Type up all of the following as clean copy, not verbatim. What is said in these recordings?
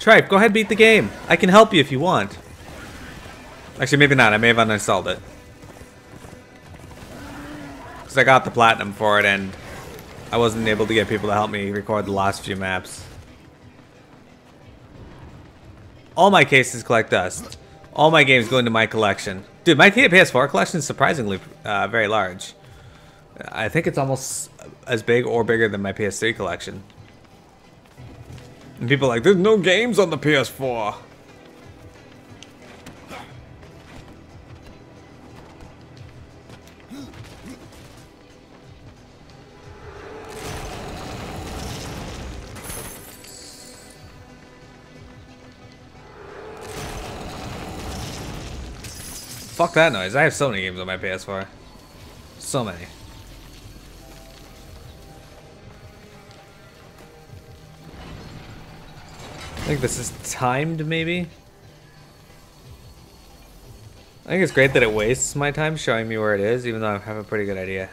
Tripe, go ahead, beat the game. I can help you if you want. Actually, maybe not. I may have uninstalled it. Because I got the platinum for it, and I wasn't able to get people to help me record the last few maps. All my cases collect dust. All my games go into my collection. Dude, my PS4 collection is surprisingly very large. I think it's almost as big or bigger than my PS3 collection. And people are like, there's no games on the PS4. Fuck that noise. I have so many games on my PS4. So many. I think this is timed, maybe? I think it's great that it wastes my time showing me where it is, even though I have a pretty good idea.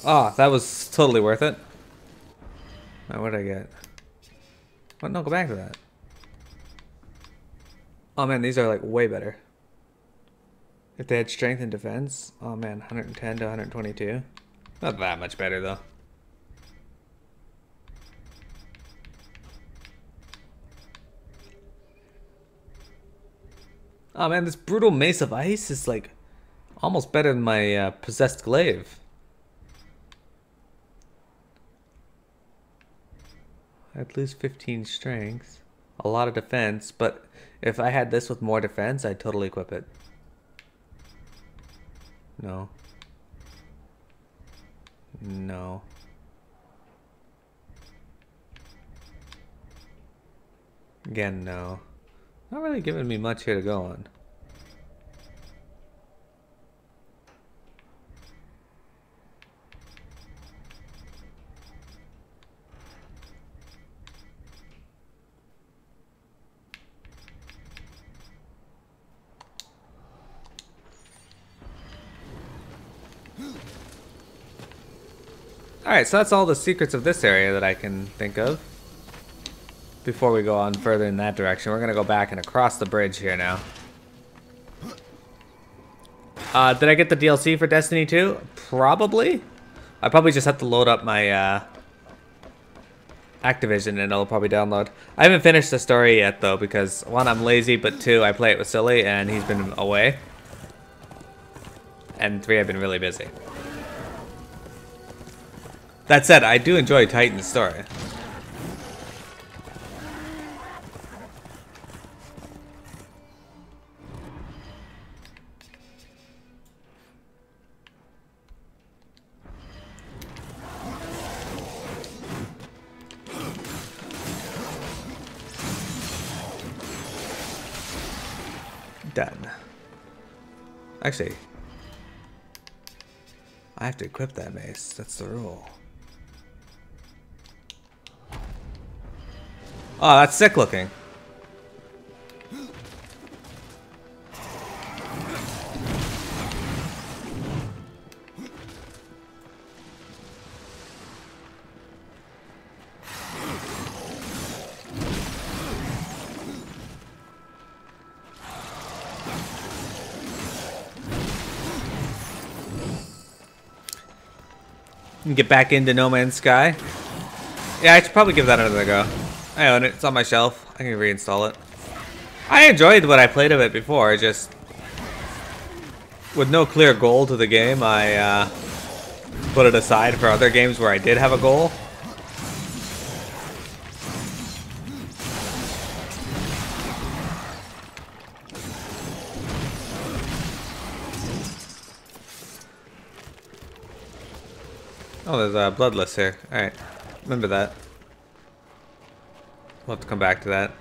Oh, that was totally worth it. What did I get? What? No, go back to that. Oh man, these are like way better. If they had strength and defense, oh man, 110 to 122. Not that much better though. Oh man, this brutal mace of ice is like almost better than my possessed glaive. I'd lose 15 strength, a lot of defense, but if I had this with more defense, I'd totally equip it. No. No. Again, no. Not really giving me much here to go on. Alright, so that's all the secrets of this area that I can think of. Before we go on further in that direction, we're gonna go back and across the bridge here now. Did I get the DLC for Destiny 2? Probably. I probably just have to load up my Activision and it'll probably download. I haven't finished the story yet though, because one, I'm lazy, but two, I play it with Silly and he's been away. And three, I've been really busy. That said, I do enjoy Titan's story. Done. Actually, I have to equip that mace. That's the rule. Oh, that's sick looking. Get back into No Man's Sky. Yeah, I should probably give that another go. I own it. It's on my shelf. I can reinstall it. I enjoyed what I played of it before. Just with no clear goal to the game, I put it aside for other games where I did have a goal. Oh, there's a bloodless here. Alright, remember that. We'll have to come back to that.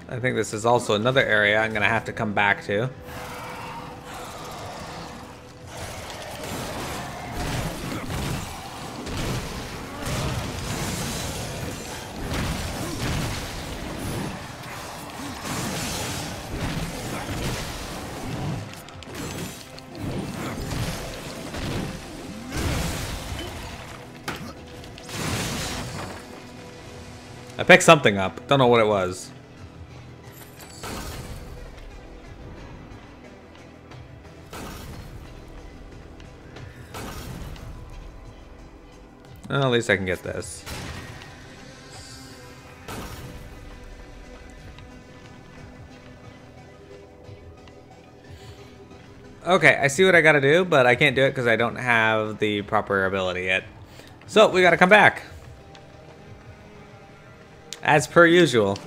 I think this is also another area I'm gonna have to come back to. I picked something up. Don't know what it was. Well, at least I can get this. Okay, I see what I gotta do, but I can't do it because I don't have the proper ability yet. So, we gotta come back. As per usual.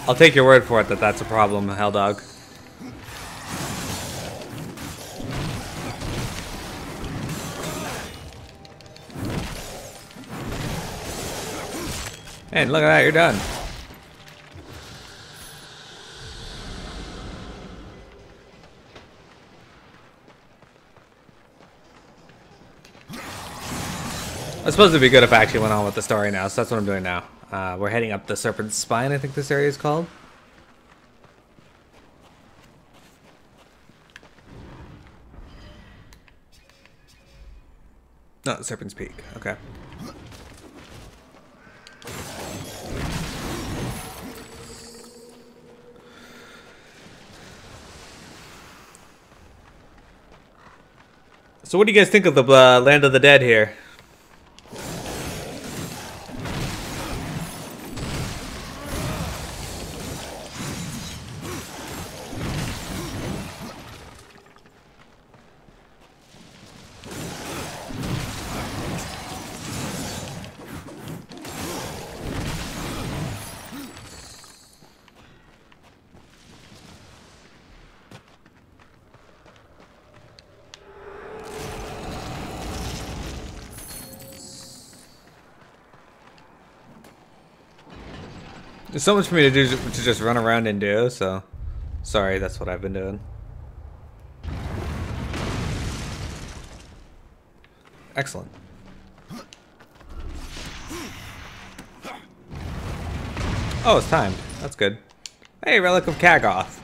I'll take your word for it that that's a problem, Helldog. And look at that, you're done. It's supposed to be good if I actually went on with the story now, so that's what I'm doing now. We're heading up the Serpent's Spine, I think this area is called. No, Serpent's Peak, okay. So what do you guys think of the Land of the Dead here? There's so much for me to do to just run around and do, so sorry, that's what I've been doing. Excellent. Oh, it's timed. That's good. Hey, Relic of Kagoth.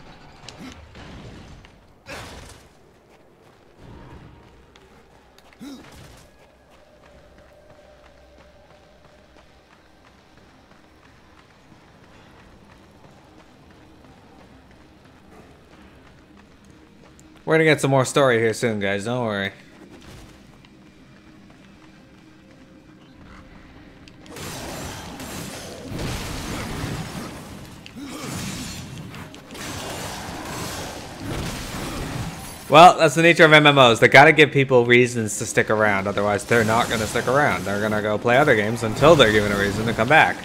We're gonna get some more story here soon, guys. Don't worry. Well, that's the nature of MMOs. They gotta give people reasons to stick around, otherwise they're not gonna stick around. They're gonna go play other games until they're given a reason to come back.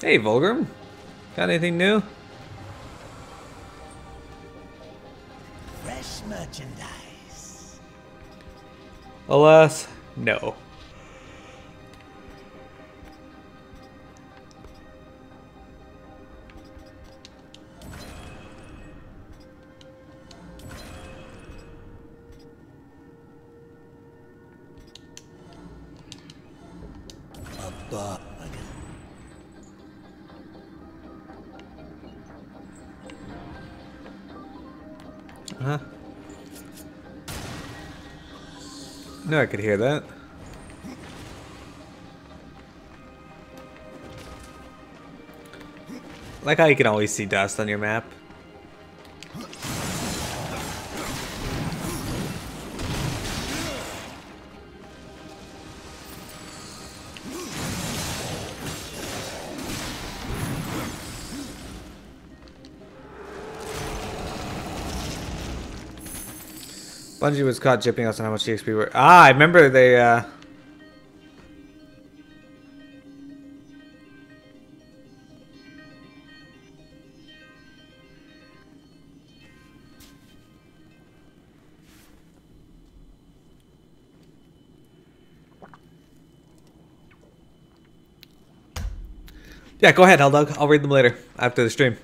Hey, Vulgrim. Got anything new? Fresh merchandise. Alas, no. A bug. Huh? No, I could hear that. Like how you can always see dust on your map. Bungie was caught jipping us on how much EXP were. Ah, I remember they, Yeah, go ahead, Helldog. I'll read them later after the stream.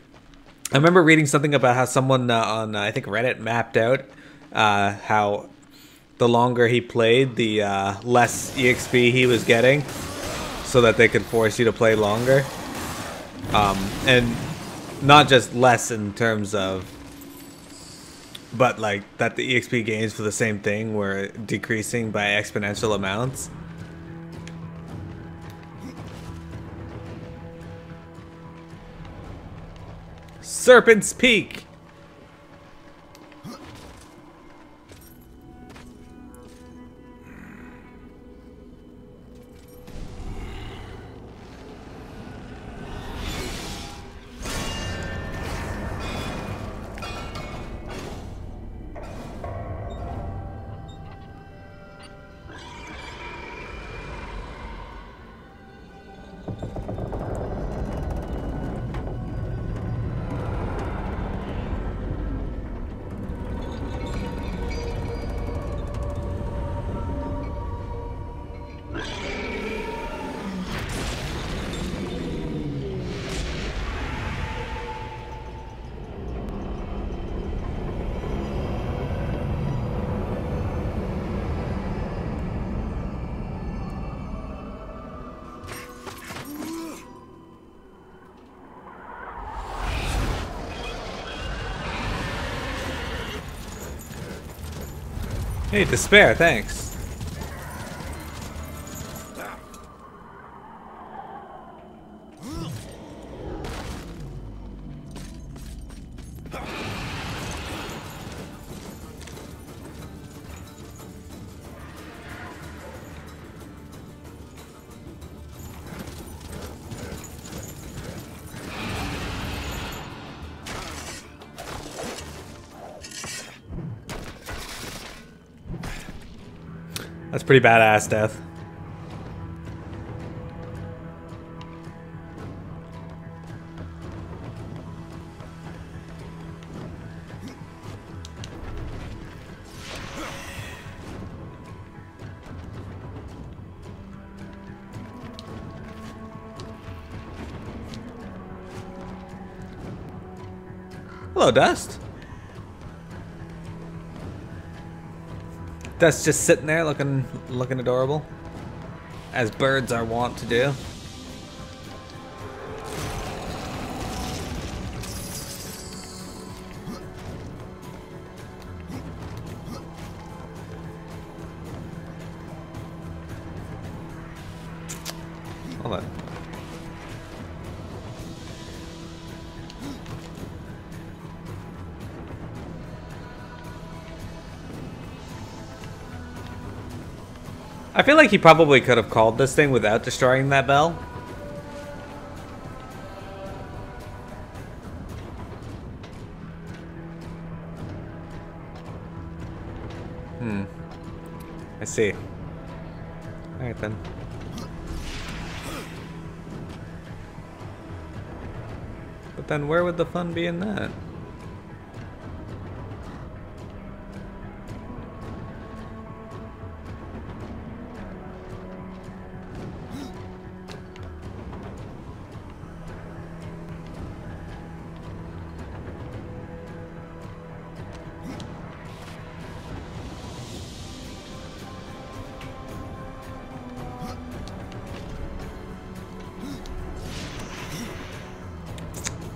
I remember reading something about how someone on I think Reddit mapped out how the longer he played, the less EXP he was getting, so that they could force you to play longer. And not just less in terms of, but like that the EXP gains for the same thing were decreasing by exponential amounts. Serpent Peak. Hey, Despair, thanks. That's pretty badass, Death. Hello, Dust. Dust just sitting there looking adorable, as birds are wont to do. Hold on. I feel like he probably could have called this thing without destroying that bell. I see. Alright then. But then where would the fun be in that?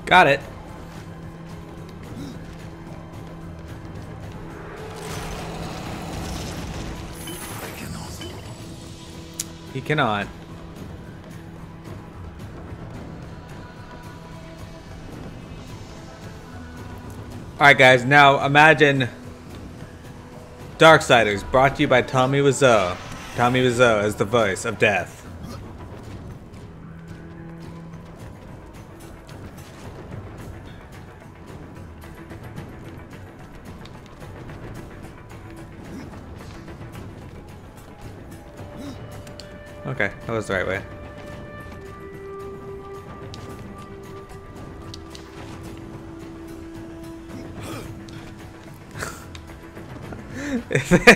Got it. He cannot. Alright guys, now imagine Darksiders, brought to you by Tommy Wiseau. Tommy Wiseau as the voice of death. Okay, that was the right way.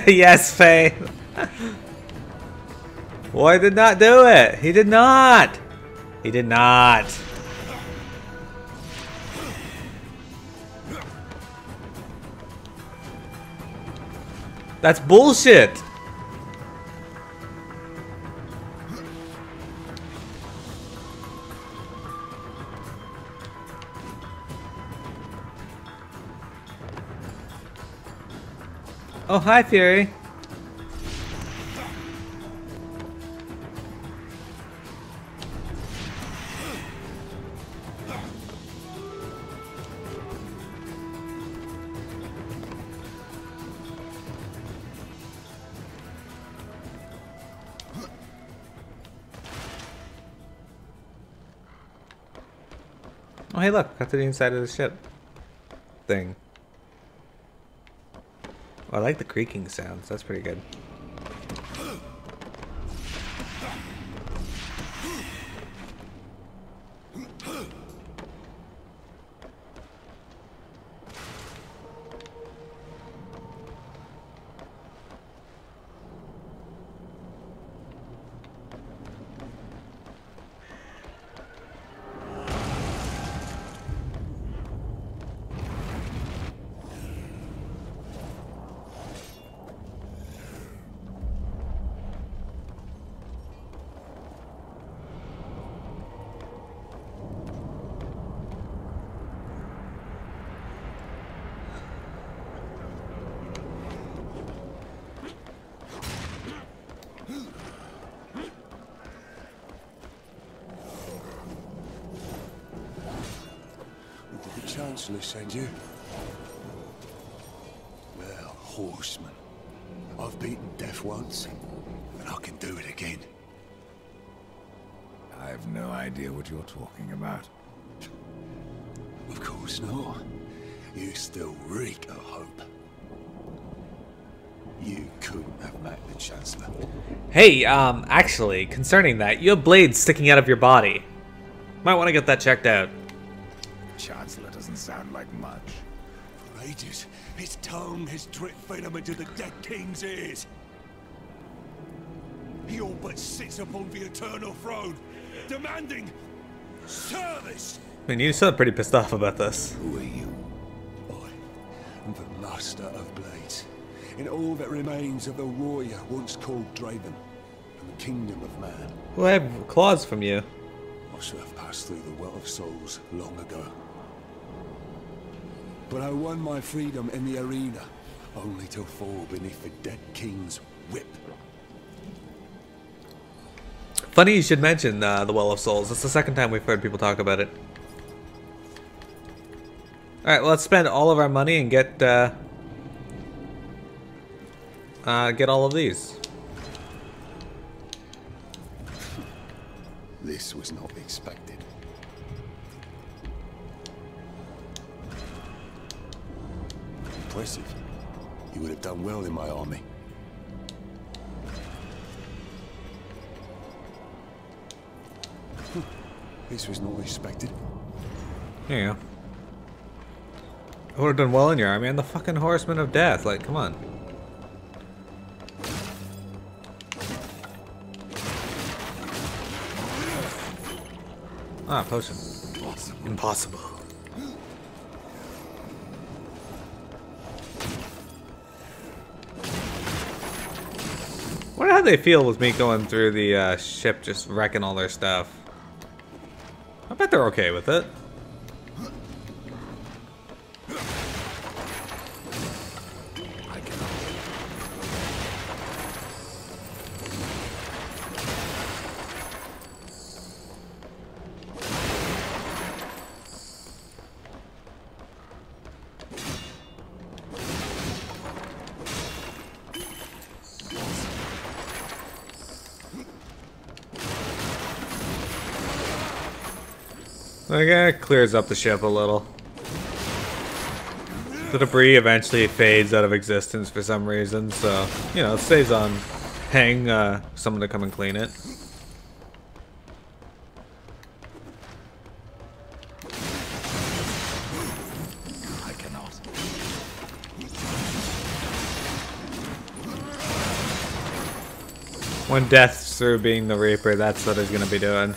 Yes, Faye. Boy did not do it. He did not. He did not. That's bullshit. Oh, hi, Fury. Oh, hey, look, got to the inside of the ship thing. Oh, I like the creaking sounds. That's pretty good. Chancellor send you? Well, horseman. I've beaten death once, and I can do it again. I have no idea what you're talking about. Of course not. You still reek of hope. You couldn't have met the Chancellor. Hey, actually, concerning that, you have blades sticking out of your body. Might want to get that checked out. Chancellor doesn't sound like much. For ages, his tongue has dripped venom into the dead king's ears. He all but sits upon the eternal throne, demanding service. I mean, you sound pretty pissed off about this. Who are you? I am the master of blades, in all that remains of the warrior once called Draven, and the kingdom of man. Well, I have claws from you. I should have passed through the well of souls long ago. But I won my freedom in the arena, only to fall beneath the dead king's whip. Funny you should mention the Well of Souls. It's the second time we've heard people talk about it. Alright, well, let's spend all of our money and get all of these. This was not expected. Impressive. You would have done well in my army. This was not expected. There you go. I would have done well in your army. I'm the fucking Horseman of Death. Like, come on. Ah, potion. Impossible. I wonder how they feel with me going through the ship just wrecking all their stuff. I bet they're okay with it. Okay, clears up the ship a little. The debris eventually fades out of existence for some reason, so, you know, it stays on hang, someone to come and clean it. I cannot. When death's through being the Reaper, that's what he's gonna be doing.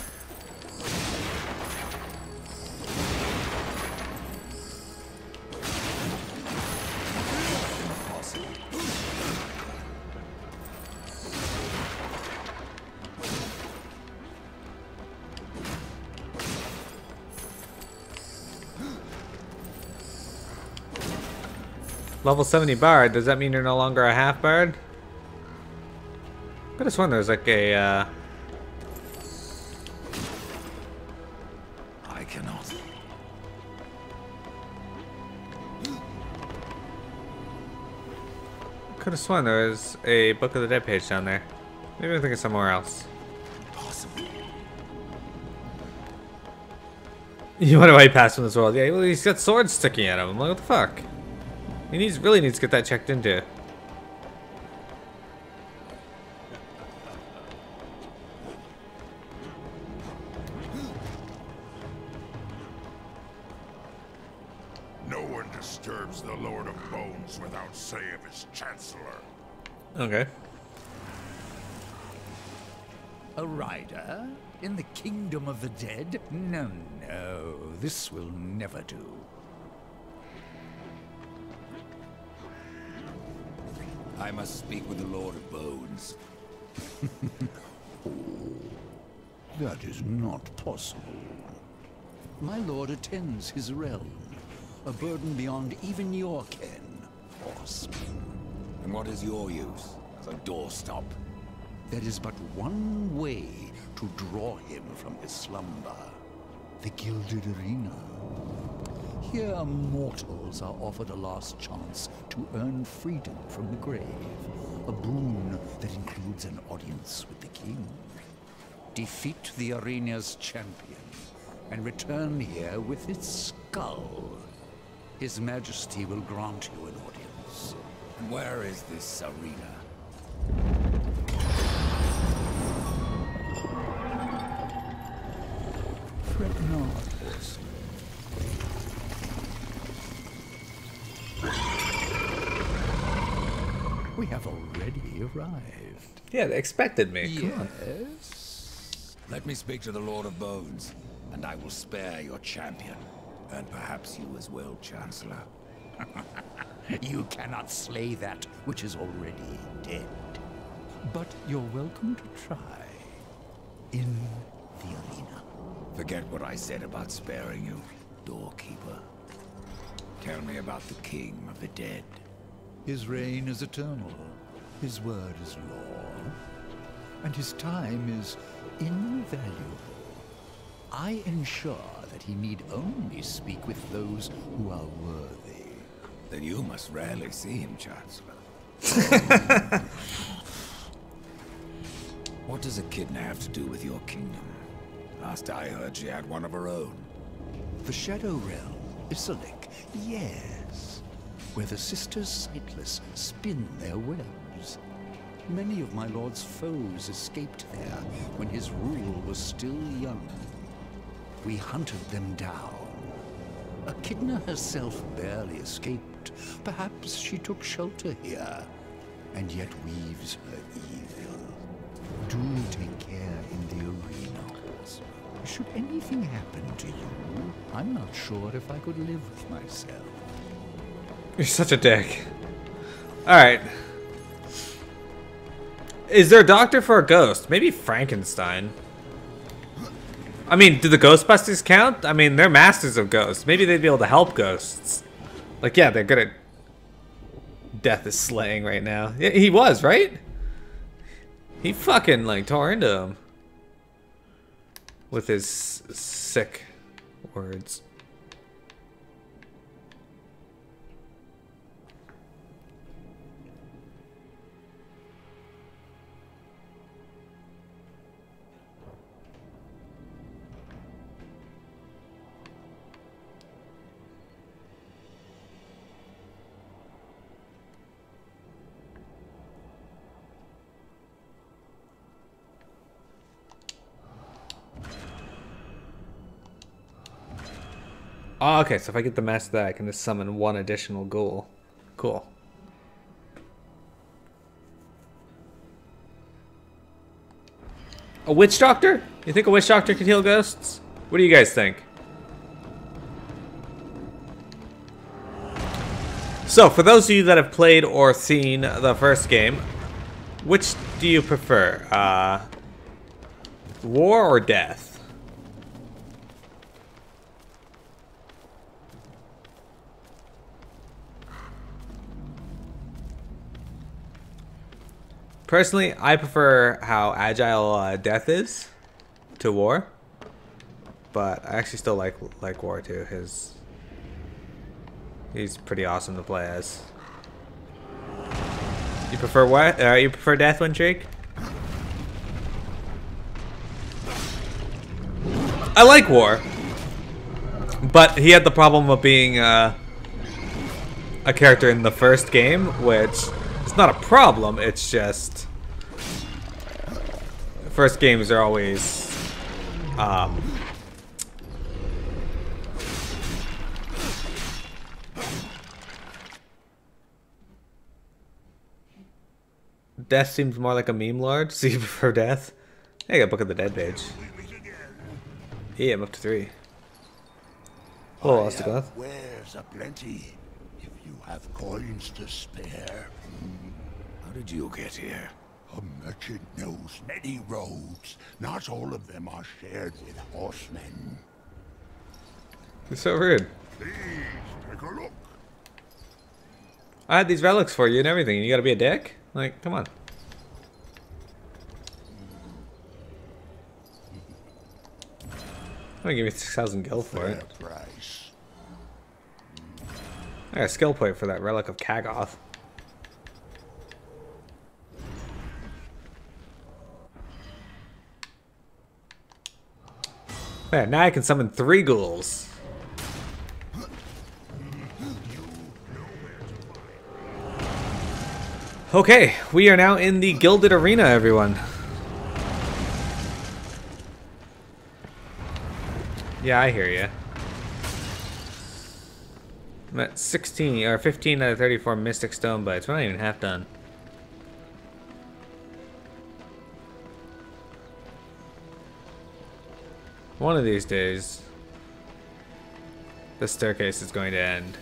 Level 70 bard. Does that mean you're no longer a half bard? I could have sworn there's like a, I cannot. could have sworn there was a Book of the Dead page down there. Maybe I'm thinking somewhere else. Impossible. You wonder why he passed from this world? Yeah, well, he's got swords sticking at him. I'm like, what the fuck? He really needs to get that checked into. No one disturbs the Lord of Bones without say of his Chancellor. Okay. A rider? In the kingdom of the dead? No, no, this will never do. I must speak with the Lord of Bones. That is not possible. My lord attends his realm, a burden beyond even your ken, horseman. And what is your use? As a doorstop? There is but one way to draw him from his slumber. The Gilded Arena. Here mortals are offered a last chance to earn freedom from the grave. A boon that includes an audience with the king. Defeat the arena's champion and return here with its skull. His Majesty will grant you an audience. And where is this arena? Fret not, horseman. We have already arrived. Yeah, they expected me. Come on. Yes. Let me speak to the Lord of Bones, and I will spare your champion. And perhaps you as well, Chancellor. You cannot slay that which is already dead. But you're welcome to try. In the arena. Forget what I said about sparing you, doorkeeper. Tell me about the King of the Dead. His reign is eternal. His word is law. And his time is invaluable. I ensure that he need only speak with those who are worthy. Then you must rarely see him, Chancellor. What does Echidna have to do with your kingdom? Last I heard, she had one of her own. The Shadow Realm, Isalik, yes. Where the Sisters Sightless spin their webs. Many of my lord's foes escaped there when his rule was still young. We hunted them down. Echidna herself barely escaped. Perhaps she took shelter here, and yet weaves her evil. Do take care in the arenas. Should anything happen to you, I'm not sure if I could live with myself. You're such a dick. Alright. Is there a doctor for a ghost? Maybe Frankenstein. I mean, do the Ghostbusters count? I mean, they're masters of ghosts. Maybe they'd be able to help ghosts. Like, yeah, they're good at... Death is slaying right now. Yeah, he was, right? He fucking, like, tore into him. With his sick words. Oh, okay, so if I get the master that, I can just summon one additional ghoul. Cool. A witch doctor? You think a witch doctor could heal ghosts? What do you guys think? So, for those of you that have played or seen the first game, which do you prefer? War or death? Personally, I prefer how agile Death is to War, but I actually still like War too. He's pretty awesome to play as. You prefer what? You prefer Death, Wintrigue? I like War, but he had the problem of being a character in the first game, which is not a problem. It's just first games are always Death seems more like a meme lord, so you prefer Death? Hey, I got Book of the Dead page. Yeah, I'm up to 3. Hello, Ostegoth. Wares aplenty, if you have coins to spare. How did you get here? A merchant knows many roads. Not all of them are shared with horsemen. You're so rude. Please, take a look. I had these relics for you and everything, and you gotta be a dick? Like, come on. I'm gonna give you 6,000 gil for it. Fair price. I got a skill point for that relic of Kagoth. Man, now I can summon 3 ghouls. Okay, we are now in the Gilded Arena, everyone. Yeah, I hear you. I'm at 16 or 15 out of 34 Mystic Stone Bites. We're not even half done. One of these days, this staircase is going to end.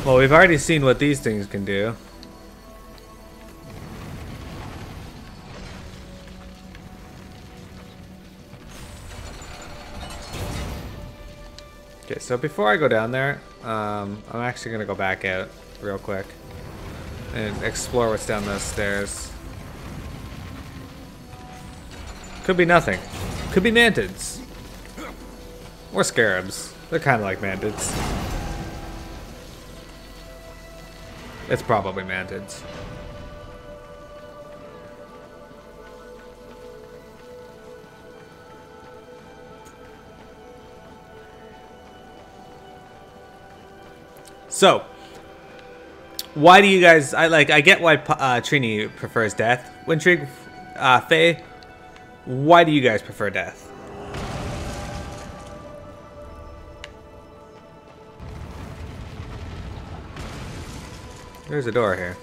Well, we've already seen what these things can do. Okay, so before I go down there, I'm actually gonna go back out real quick and explore what's down those stairs. Could be nothing. Could be mantids. Or scarabs. They're kind of like mantids. It's probably mantids. So, why do you guys? I get why Trini prefers Death. Wintrigue, Faye, why do you guys prefer Death? There's a door here.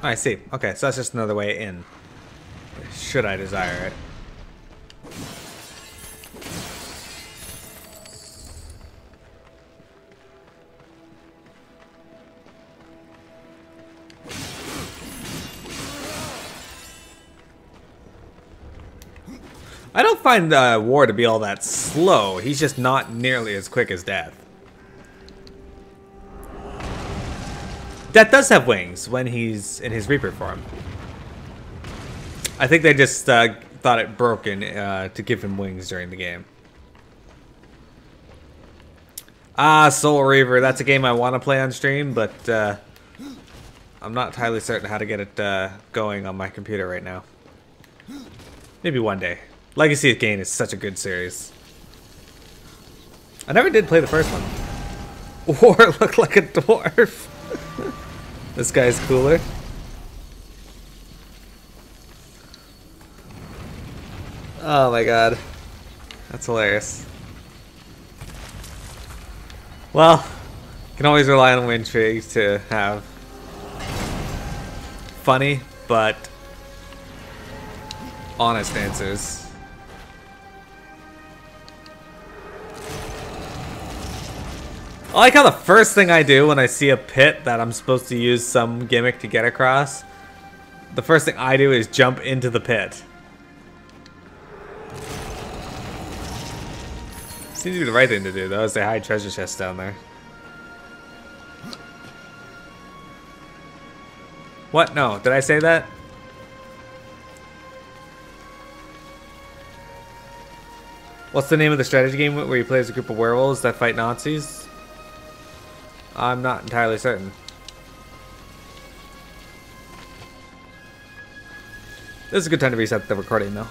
I see. Okay, so that's just another way in. Should I desire it. I don't find War to be all that slow. He's just not nearly as quick as Death. Death does have wings when he's in his Reaper form. I think they just thought it broken to give him wings during the game. Ah, Soul Reaver. That's a game I want to play on stream, but I'm not entirely certain how to get it going on my computer right now. Maybe one day. Legacy of Kain is such a good series. I never did play the first one. War looked like a dwarf. This guy's cooler. Oh my god. That's hilarious. Well, you can always rely on Wintrigue to have funny but honest answers. I like how the first thing I do when I see a pit that I'm supposed to use some gimmick to get across, the first thing I do is jump into the pit. Seems to be the right thing to do, though, as they hide treasure chests down there. What? No, did I say that? What's the name of the strategy game where you play as a group of werewolves that fight Nazis? I'm not entirely certain. This is a good time to reset the recording, though.